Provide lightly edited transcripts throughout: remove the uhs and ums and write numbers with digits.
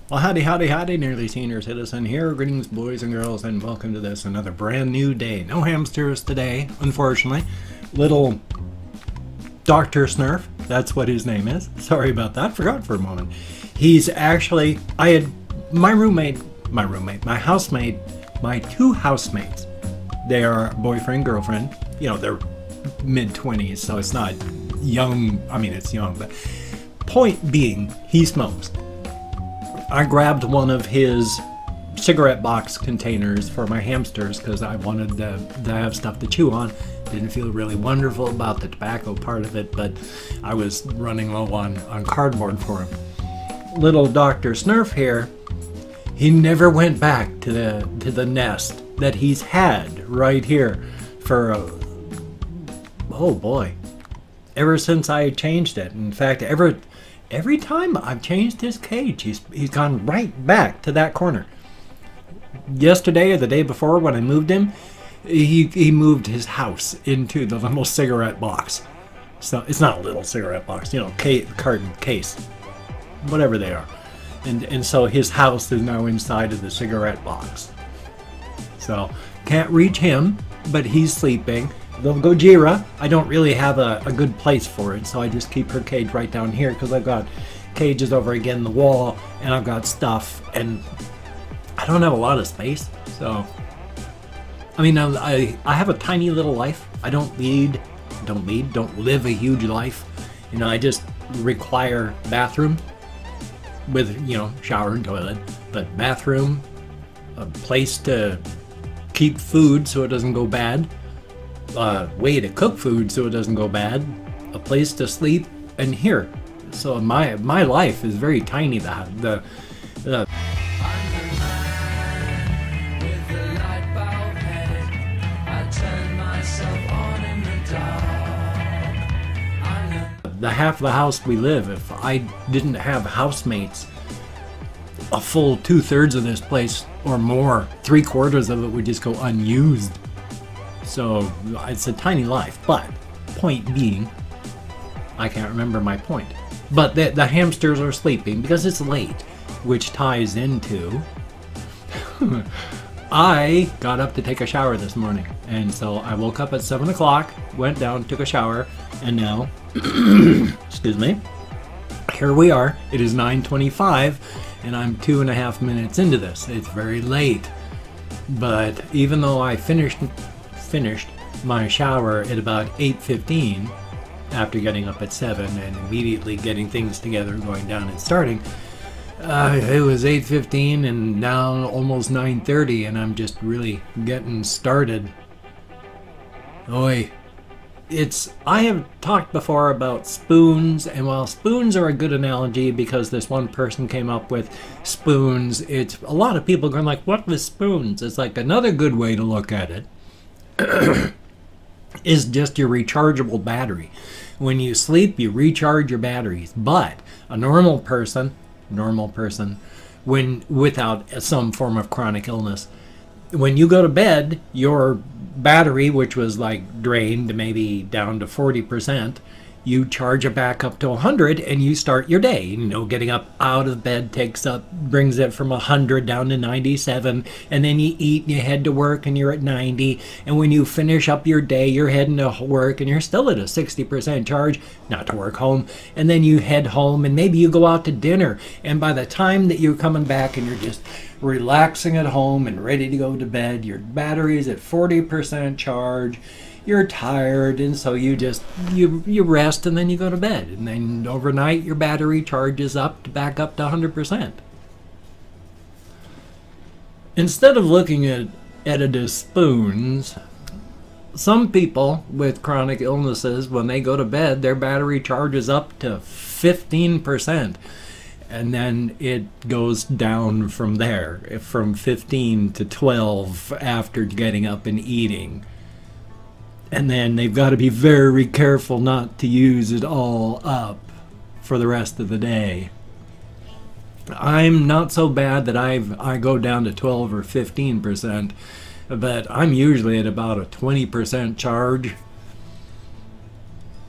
Well, howdy, howdy, howdy, nearly senior citizen here. Greetings, boys and girls, and welcome to this, another brand new day. No hamsters today, unfortunately. Little Dr. Snurf, that's what his name is. Sorry about that, forgot for a moment. He's actually, my housemate, my two housemates, they are boyfriend, girlfriend. You know, they're mid-20s, so it's not young. I mean, it's young, but point being, he smokes. I grabbed one of his cigarette box containers for my hamsters because I wanted to have stuff to chew on. Didn't feel really wonderful about the tobacco part of it, but I was running low on cardboard for him. Little Dr. Snurf here, he never went back to the nest that he's had right here for, oh boy, ever since I changed it. In fact, every time I've changed his cage, he's gone right back to that corner. Yesterday or the day before when I moved him, he moved his house into the little cigarette box. So it's not a little cigarette box, you know, carton case, whatever they are. And so his house is now inside of the cigarette box. So can't reach him, but he's sleeping. The Gojira, I don't really have a good place for it, so I just keep her cage right down here because I've got cages over again the wall, and I've got stuff, and I don't have a lot of space. So, I mean, I have a tiny little life. I don't live a huge life. You know, I just require bathroom with, you know, shower and toilet, but bathroom, a place to keep food so it doesn't go bad, way to cook food so it doesn't go bad, a place to sleep, and here. So my life is very tiny. The half of the house we live, if I didn't have housemates, a full 2/3 of this place or more, 3/4 of it would just go unused. So it's a tiny life, but point being, I can't remember my point. But the hamsters are sleeping because it's late, which ties into I got up to take a shower this morning. And so I woke up at 7 o'clock, went down, took a shower, and now, excuse me, here we are. It is 9:25, and I'm 2.5 minutes into this. It's very late. But even though I finished my shower at about 8:15 after getting up at 7 and immediately getting things together, going down and starting, it was 8:15 and now almost 9:30, and I'm just really getting started. Oy. I have talked before about spoons, and while spoons are a good analogy because this one person came up with spoons, it's a lot of people going like, what with spoons? It's like another good way to look at it is just your rechargeable battery. When you sleep, you recharge your batteries, but a normal person, when without some form of chronic illness, when you go to bed, your battery, which was like drained maybe down to 40%, you charge it back up to 100 and you start your day. You know, getting up out of bed brings it from 100 down to 97, and then you eat and you head to work and you're at 90, and when you finish up your day, you're heading to work and you're still at a 60% charge, not to work home, and then you head home and maybe you go out to dinner, and by the time that you're coming back and you're just relaxing at home and ready to go to bed, your battery is at 40% charge. You're tired, and so you rest, and then you go to bed, and then overnight your battery charges back up to 100%. Instead of looking at it as spoons, some people with chronic illnesses, when they go to bed, their battery charges up to 15%, and then it goes down from there, from 15 to 12 after getting up and eating. And then they've got to be very careful not to use it all up for the rest of the day. I'm not so bad that I go down to 12 or 15%, but I'm usually at about a 20% charge.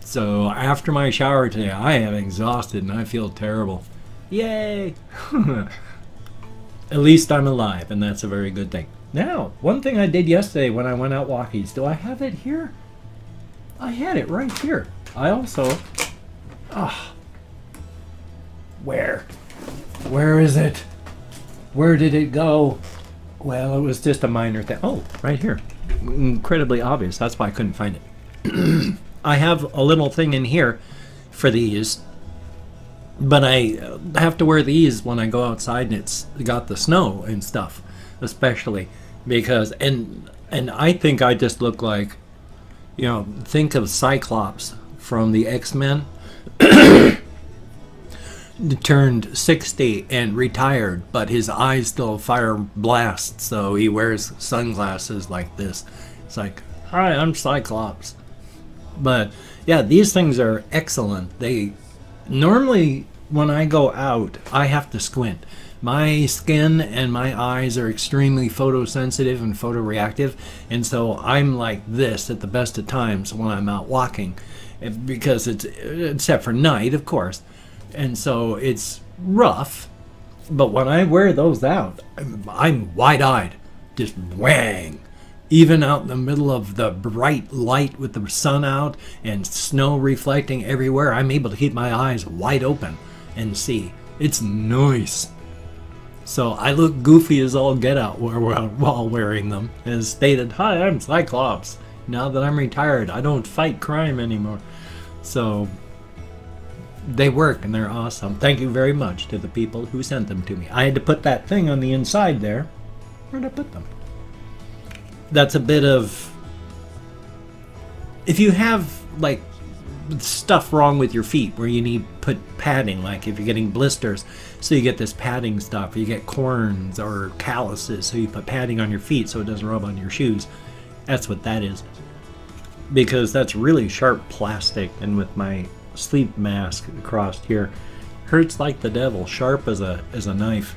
So after my shower today, I am exhausted and I feel terrible. Yay! At least I'm alive, and that's a very good thing. Now, one thing I did yesterday when I went out walking, do I have it here? I had it right here. I also, where is it? Where did it go? Well, it was just a minor thing. Oh, right here. Incredibly obvious. That's why I couldn't find it. I have a little thing in here for these, but I have to wear these when I go outside and it's got the snow and stuff, especially because, and I think I just look like, you know, think of Cyclops from the X-Men. Turned 60 and retired, but his eyes still fire blast, so he wears sunglasses like this. It's like, hi, I'm Cyclops. But yeah, these things are excellent. They normally, when I go out, I have to squint. My skin and my eyes are extremely photosensitive and photoreactive, and so I'm like this at the best of times when I'm out walking, because it's, except for night, of course. And so it's rough, but when I wear those out, I'm wide-eyed, just whang. Even out in the middle of the bright light with the sun out and snow reflecting everywhere, I'm able to keep my eyes wide open and see. It's nice. So I look goofy as all get out while wearing them. As stated, hi, I'm Cyclops. Now that I'm retired, I don't fight crime anymore. So they work and they're awesome. Thank you very much to the people who sent them to me. I had to put that thing on the inside there. Where'd I put them? That's a bit of, if you have like stuff wrong with your feet where you need put padding, like if you're getting blisters, so you get this padding stuff, or you get corns or calluses, so you put padding on your feet so it doesn't rub on your shoes. That's what that is. Because that's really sharp plastic, and with my sleep mask across here, hurts like the devil, sharp as a knife.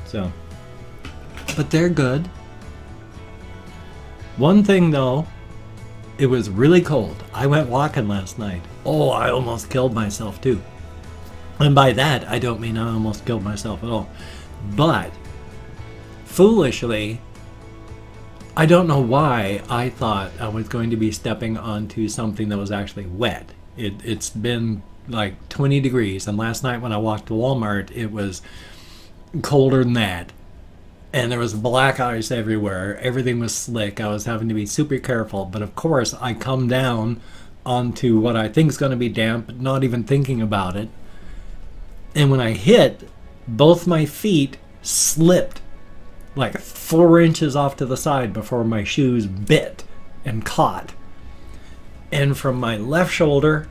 So, but they're good. One thing though, it was really cold. I went walking last night. Oh, I almost killed myself too. And by that, I don't mean I almost killed myself at all. But foolishly, I don't know why I thought I was going to be stepping onto something that was actually wet. It's been like 20 degrees, and last night when I walked to Walmart, it was colder than that. And there was black ice everywhere. Everything was slick. I was having to be super careful. But of course, I come down onto what I think is going to be damp, not even thinking about it. And when I hit, both my feet slipped like 4 inches off to the side before my shoes bit and caught. And from my left shoulder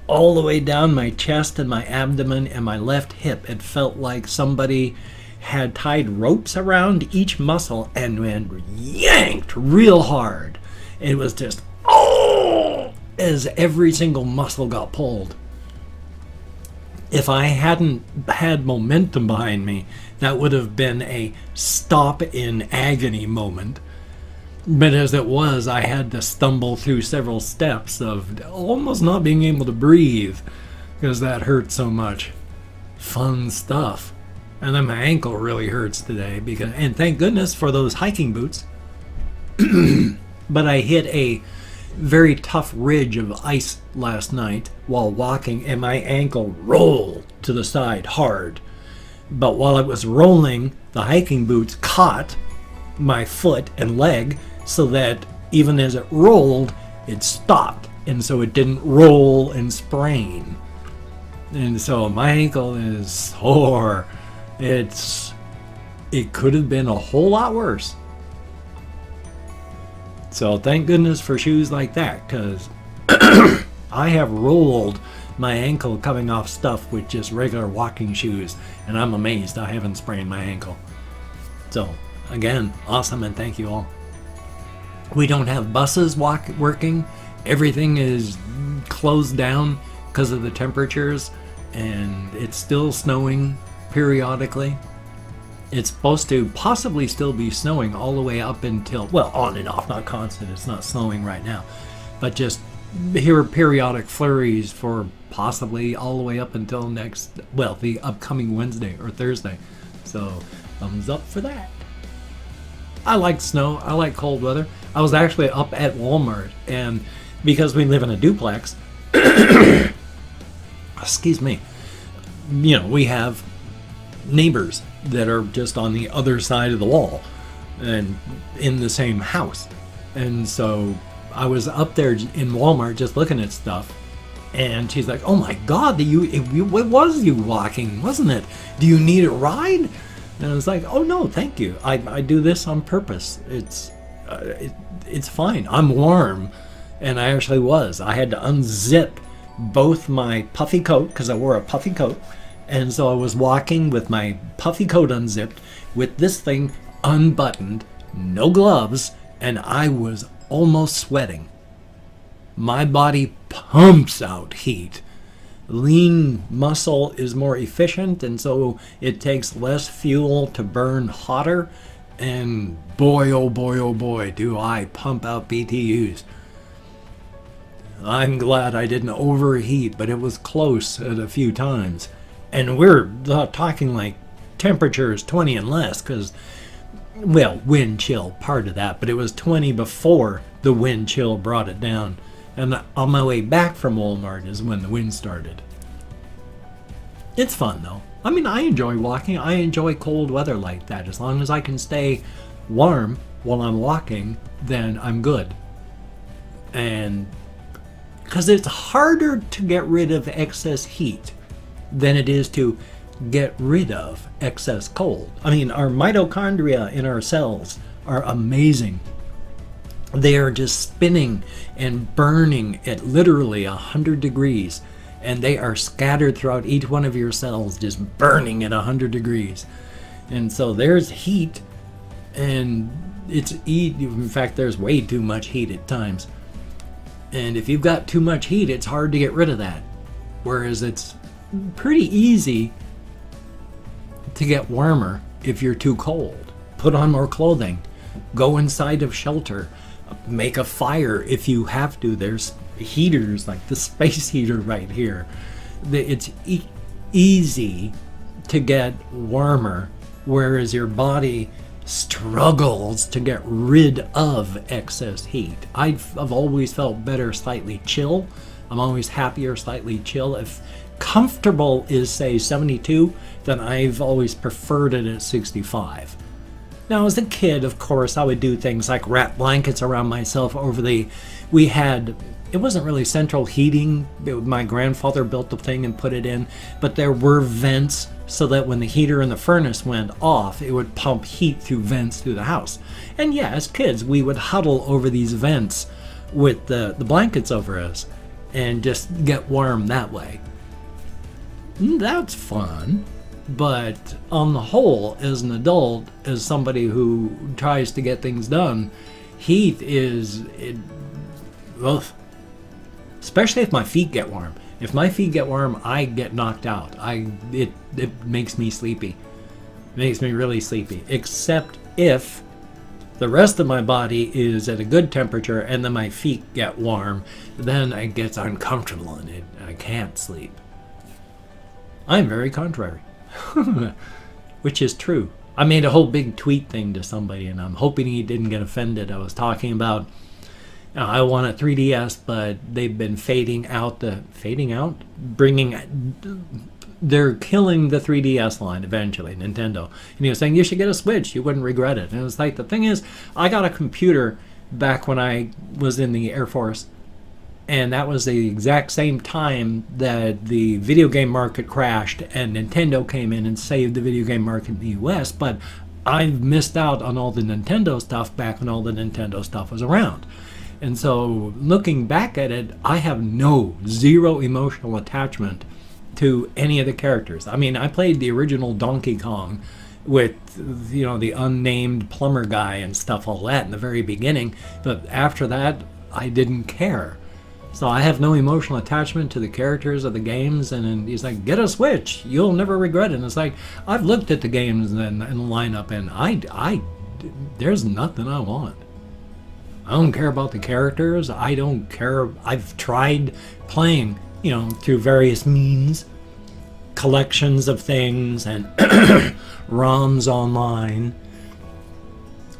all the way down my chest and my abdomen and my left hip, it felt like somebody had tied ropes around each muscle and yanked real hard. It was just, oh, as every single muscle got pulled. If I hadn't had momentum behind me, that would have been a stop in agony moment. But as it was, I had to stumble through several steps of almost not being able to breathe because that hurt so much. Fun stuff. And then my ankle really hurts today, because, and thank goodness for those hiking boots. But I hit a very tough ridge of ice last night while walking, and my ankle rolled to the side hard. But while it was rolling, the hiking boots caught my foot and leg, so that even as it rolled, it stopped, and so it didn't roll and sprain. And so my ankle is sore. It could have been a whole lot worse. So thank goodness for shoes like that, because I have rolled my ankle coming off stuff with just regular walking shoes, and I'm amazed I haven't sprained my ankle. So again, awesome, and thank you all. We don't have buses working. Everything is closed down because of the temperatures, and it's still snowing periodically. It's supposed to possibly still be snowing all the way up until, well, on and off, not constant. It's not snowing right now, but just here are periodic flurries for possibly all the way up until next, well, the upcoming Wednesday or Thursday. So thumbs up for that. I like snow. I like cold weather. I was actually up at Walmart, and because we live in a duplex, excuse me, you know, we have neighbors that are just on the other side of the wall and in the same house. And so I was up there in Walmart just looking at stuff, and she's like, "Oh my God, it was you walking, wasn't it? Do you need a ride?" And I was like, "Oh no, thank you. I do this on purpose. It's fine. I'm warm." And I actually was. I had to unzip both my puffy coat because I wore a puffy coat, and so I was walking with my puffy coat unzipped, with this thing unbuttoned, no gloves, and I was almost sweating. My body pumps out heat. Lean muscle is more efficient, and so it takes less fuel to burn hotter. And boy, oh boy, oh boy, do I pump out BTUs. I'm glad I didn't overheat, but it was close at a few times. And we're talking like temperatures 20 and less, because, well, wind chill, part of that, but it was 20 before the wind chill brought it down. And on my way back from Walmart is when the wind started. It's fun though. I mean, I enjoy walking. I enjoy cold weather like that. As long as I can stay warm while I'm walking, then I'm good. And because it's harder to get rid of excess heat than it is to get rid of excess cold. I mean, our mitochondria in our cells are amazing. They are just spinning and burning at literally 100 degrees, and they are scattered throughout each one of your cells, just burning at 100 degrees. And so there's heat, and in fact, there's way too much heat at times. And if you've got too much heat, it's hard to get rid of that. Whereas it's pretty easy to get warmer if you're too cold. Put on more clothing, go inside of shelter, make a fire if you have to. There's heaters like the space heater right here. It's easy to get warmer, whereas your body struggles to get rid of excess heat. I've always felt better slightly chill. I'm always happier slightly chill. If comfortable is, say, 72, then I've always preferred it at 65. Now, as a kid, of course, I would do things like wrap blankets around myself it wasn't really central heating. My grandfather built the thing and put it in, but there were vents so that when the heater in the furnace went off, it would pump heat through vents through the house. And yeah, as kids, we would huddle over these vents with the blankets over us and just get warm that way. That's fun. But on the whole, as an adult, as somebody who tries to get things done, heat is, especially if my feet get warm. If my feet get warm, I get knocked out. It makes me sleepy. It makes me really sleepy. Except if the rest of my body is at a good temperature and then my feet get warm, then it gets uncomfortable and I can't sleep. I'm very contrary. Which is true. I made a whole big tweet thing to somebody, and I'm hoping he didn't get offended. I was talking about, I want a 3DS, but they've been they're killing the 3DS line eventually, Nintendo. And he was saying, you should get a Switch, you wouldn't regret it. And it was like, the thing is, I got a computer back when I was in the Air Force, and that was the exact same time that the video game market crashed and Nintendo came in and saved the video game market in the US, but I missed out on all the Nintendo stuff back when all the Nintendo stuff was around. And so looking back at it, I have zero emotional attachment to any of the characters. I mean, I played the original Donkey Kong with, the unnamed plumber guy and stuff, all that in the very beginning, but after that, I didn't care. So I have no emotional attachment to the characters of the games, and he's like, get a Switch, you'll never regret it. And it's like, I've looked at the games and the lineup, and there's nothing I want. I don't care about the characters. I don't care. I've tried playing, through various means, collections of things and ROMs online.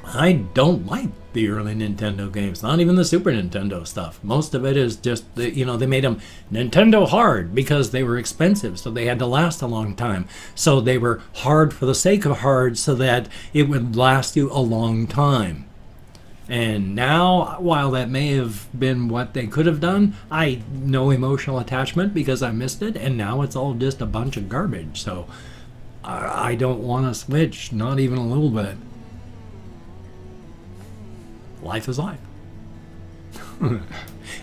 I don't like the early Nintendo games, not even the Super Nintendo stuff. Most of it is just, you know, they made them Nintendo hard because they were expensive, so they had to last a long time. So they were hard for the sake of hard so that it would last you a long time. And now, while that may have been what they could have done, I no emotional attachment because I missed it, and now it's all just a bunch of garbage. So I don't want to switch, not even a little bit. Life is life.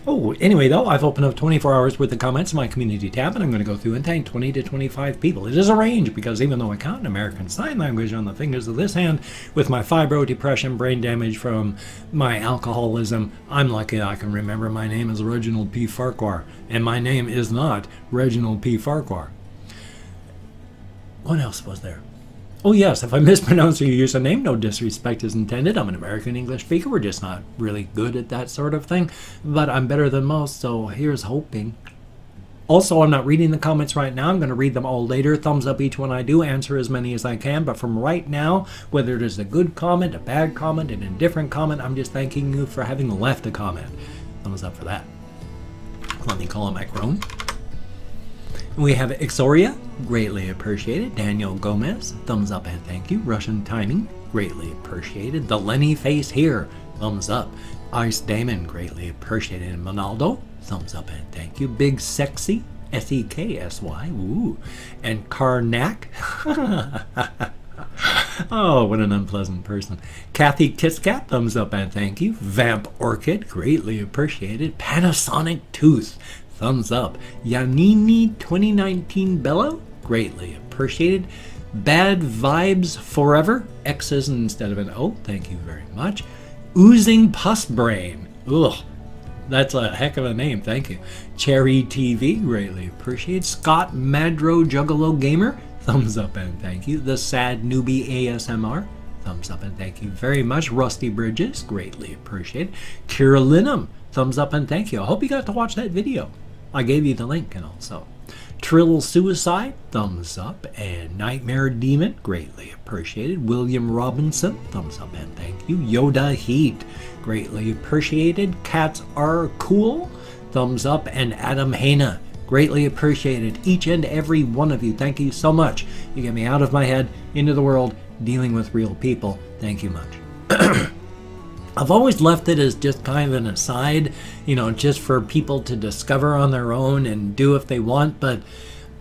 Oh, anyway, though, I've opened up 24 hours worth of comments in my community tab, and I'm going to go through and thank 20 to 25 people. It is a range because even though I count in American Sign Language on the fingers of this hand, with my fibro, depression, brain damage from my alcoholism, I'm lucky I can remember my name is Reginald P. Farquhar, and my name is not Reginald P. Farquhar. What else was there? Oh yes, if I mispronounce your username, no disrespect is intended. I'm an American English speaker. We're just not really good at that sort of thing. But I'm better than most, so here's hoping. Also, I'm not reading the comments right now. I'm going to read them all later. Thumbs up each one I do. Answer as many as I can. But from right now, whether it is a good comment, a bad comment, an indifferent comment, I'm just thanking you for having left a comment. Thumbs up for that. Let me call him my crone. We have Ixoria, greatly appreciated. Daniel Gomez, thumbs up and thank you. Russian Timing, greatly appreciated. The Lenny Face here, thumbs up. Ice Damon, greatly appreciated. Monaldo, thumbs up and thank you. Big Sexy, S-E-K-S-Y, ooh. And Karnak, oh, what an unpleasant person. Kathy Kitscat, thumbs up and thank you. Vamp Orchid, greatly appreciated. Panasonic Tooth, thumbs up. Yanini 2019 Bello, greatly appreciated. Bad Vibes Forever, X's instead of an O, thank you very much. Oozing Pus Brain, ugh, that's a heck of a name, thank you. Cherry TV, greatly appreciated. Scott Madro Juggalo Gamer, thumbs up and thank you. The Sad Newbie ASMR, thumbs up and thank you very much. Rusty Bridges, greatly appreciated. Carolinum, thumbs up and thank you. I hope you got to watch that video. I gave you the link and also. Trill Suicide, thumbs up. And Nightmare Demon, greatly appreciated. William Robinson, thumbs up and thank you. Yoda Heat, greatly appreciated. Cats Are Cool, thumbs up. And Adam Hana, greatly appreciated. Each and every one of you, thank you so much. You get me out of my head, into the world, dealing with real people. Thank you much. I've always left it as just kind of an aside, you know, just for people to discover on their own and do if they want. But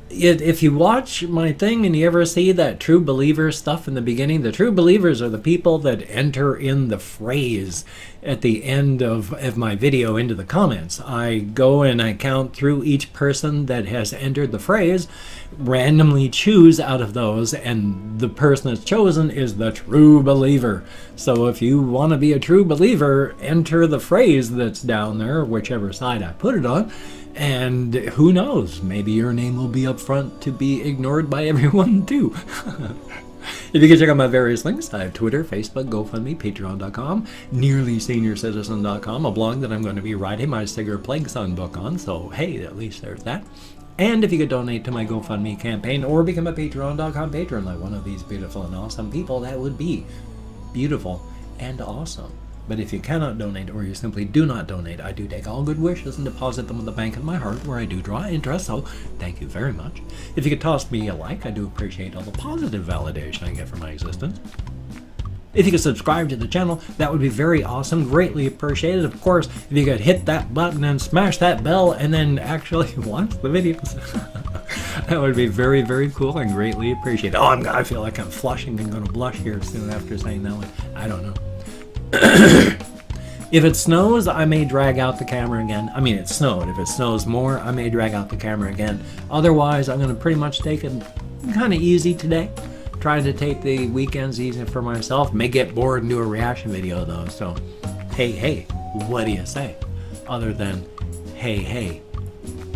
if you watch my thing and you ever see that true believer stuff in the beginning, the true believers are the people that enter in the phrase at the end of my video into the comments. I go and I count through each person that has entered the phrase, randomly choose out of those, and the person that's chosen is the true believer. So if you want to be a true believer, enter the phrase that's down there, whichever side I put it on, and who knows, maybe your name will be up front to be ignored by everyone too. If you can check out my various links, I have Twitter, Facebook, GoFundMe, Patreon.com, NearlySeniorCitizen.com, a blog that I'm going to be writing my Sigurd Plague Son book on, so hey, at least there's that. And if you could donate to my GoFundMe campaign or become a Patreon.com patron like one of these beautiful and awesome people, that would be beautiful and awesome. But if you cannot donate or you simply do not donate, I do take all good wishes and deposit them in the bank of my heart where I do draw interest, so thank you very much. If you could toss me a like, I do appreciate all the positive validation I get from my existence. If you could subscribe to the channel, that would be very awesome, greatly appreciated. Of course, if you could hit that button and smash that bell and then actually watch the videos. That would be very, very cool and greatly appreciated. Oh, I feel like I'm flushing and going to blush here soon after saying that one. I don't know. If it snows, I may drag out the camera again. I mean, it snowed. If it snows more, I may drag out the camera again. Otherwise, I'm going to pretty much take it kind of easy today. Trying to take the weekends easy for myself. May get bored and do a reaction video, though. So, hey, what do you say? Other than, hey,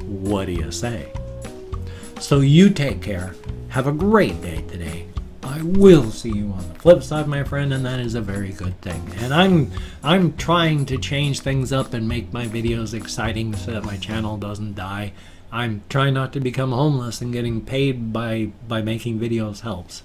what do you say? So you take care. Have a great day today. I will see you on the flip side, my friend, and that is a very good thing. And I'm trying to change things up and make my videos exciting so that my channel doesn't die. I'm trying not to become homeless, and getting paid by making videos helps.